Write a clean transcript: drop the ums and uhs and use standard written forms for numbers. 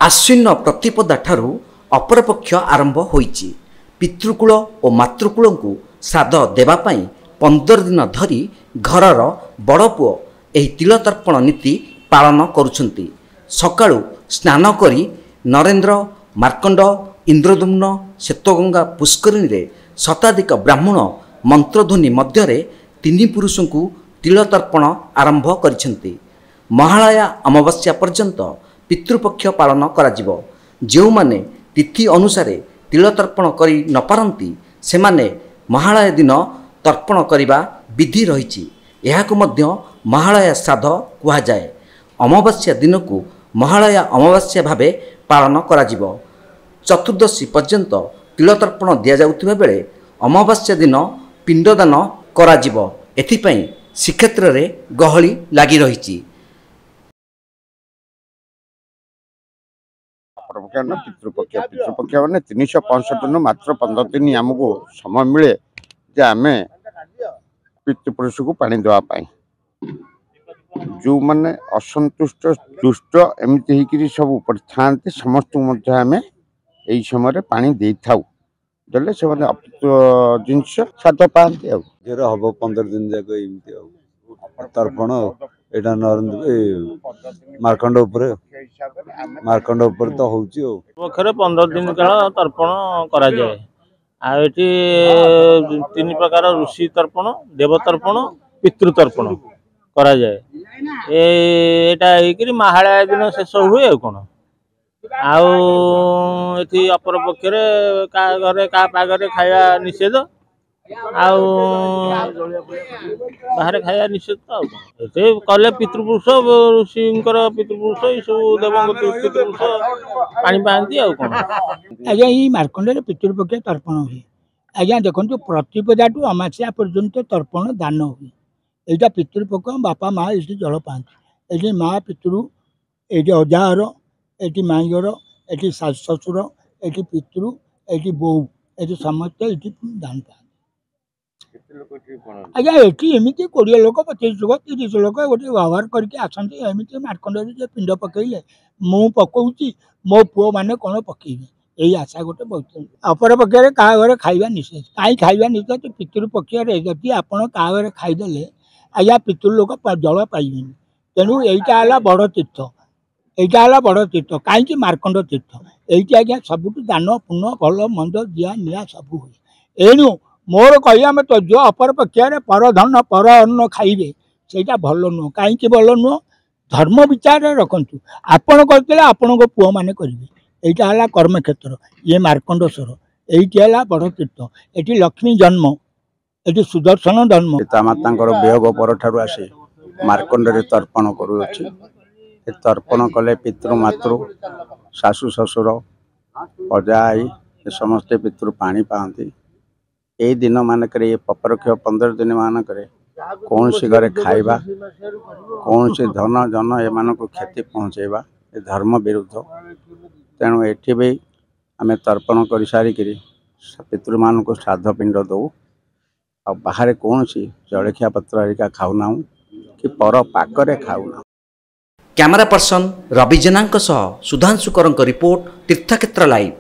आश्विन प्रतिपदा ठारू अपरपक्ष आरंभ होईची। पितृकूल और मातृकूल को श्राद्ध देवाई 15 दिन धरी घरर बड़ पुओ एही तिल तर्पण नीति पालन करुछंती। सकाळु स्नान करी नरेंद्र मार्कंड इंद्रदुम्न श्वेतगंगा पुष्करिणी रे शताधिक ब्राह्मण मंत्रध्वनि मध्यरे 3 पुरुषों को तिल तर्पण आरंभ करिसेंती। महालया अमावास्या पर्यंत पितृपक्ष पालन कराजिवो। जो माने तिथि अनुसार तिल तर्पण करी न पारंती सेमाने महालया दिन तर्पण करिबा विधि रहिछि। एहाकु मध्य महालया श्राद्ध कुहा जाए। अमावास्या दिन को महालया अमावास्या भावे पालन कराजिवो। चतुर्दशी पर्यंत तिल तर्पण दिया जाउथिबा बेले अमावास्या दिन पिंडदान कराजिवो। एथिपई श्रीक्षेत्र रे गहली लागि रहिछि। पितृपक्ष मैंने 365 दिन मात्र 15 दिन आमको समय मिले जे आम पितृपुरुष को पानी देवाई। जो मैंने असंतुष्ट दुष्ट एमती होकर सब था समस्त आम यही समय पानी दे था देले से जिनस श्राद्ध पाते हम 15 दिन जाक तर्पण एटा नरेंद्र मार्कंड मार्कंड तो होखरे 15 दिन काल तर्पण करा जाए। आठी 3 प्रकार ऋषि तर्पण देव तर्पण पितृ तर्पण करा जाए। एटा महालया दिन शेष हुए कौन आठी अपर पक्ष घरे का पागरे खाया निषेध बाहर खाया निषेध कले पितृपुरुष ऋषि पितृपुरुष सब देव पितृपुरुष पानी पाती कौन आज्ञा ये मार्कंड पितृपक्ष तर्पण हुए। आज्ञा देखो प्रतिपदा टू अमास्या पर्यंत तर्पण दान हुए। यहाँ पितृपक्ष बापा माँ ये जल पाती। ये माँ पितृ ये अजार ये माईर ये शाशु शशुर ये पितृ ये बो ये समस्त ये दान पाती। आज्ञा एमती 20 लोक 25 लोक 30 लोक गोटे व्यवहार करके आसती। एमती मार्कंड पिंड पकईले मु पकाऊँगी मो पुओ मैंने कौन पकईबे यही आशा गोटे बहुत। अपर पक्ष क्या घर खाଇବା निषेध कहीं खाଇବା निषेध पितृपक्ष जदि आपड़ क्या घर खाईदे आज्ञा पितृ लोक जल पाइबे। तेणु यहीटा बड़ तीर्थ यहाँ बड़ तीर्थ कहीं मार्कंड तीर्थ ये आज्ञा सबुठ दान पुण्य भल मंद दिया निया सब हुए। एणु मोर कहया में तो जो अपर पक्ष पर धन पर अन्न खाइबे सेटा भल नुह कहीं भल नुह धर्म विचार रखु आपण करते आपण को पुओ मैंने करेंगे। यहाँ है कर्म क्षेत्र ये मार्कंडेश्वर ये बड़ तीर्थ ये लक्ष्मी जन्म ये सुदर्शन जन्म पितामाता वियोग पर ठार आसे मार्कंड तर्पण करुच्ची। तर्पण कले पितृ मातृ शाशु शशुर अजा आई समस्ते पितृ पानी पाती। यही दिन मानक अपरक्ष 15 दिन मानक कौन सी घरे खाइबा कौन सी धन जन एम क्षति पहुँचेबा ये धर्म विरुद्ध। तेणु एठी भी आम तर्पण कर सारिक पितृ मान को श्राद्ध पिंड दौ आ बाहर कौन सी जलखिया पत्र हरिका खाऊना कि पर पाकरे खाऊना। कैमरा पर्सन रवि जेना सुधांशुकर रिपोर्ट तीर्थक्षेत्र लाइव।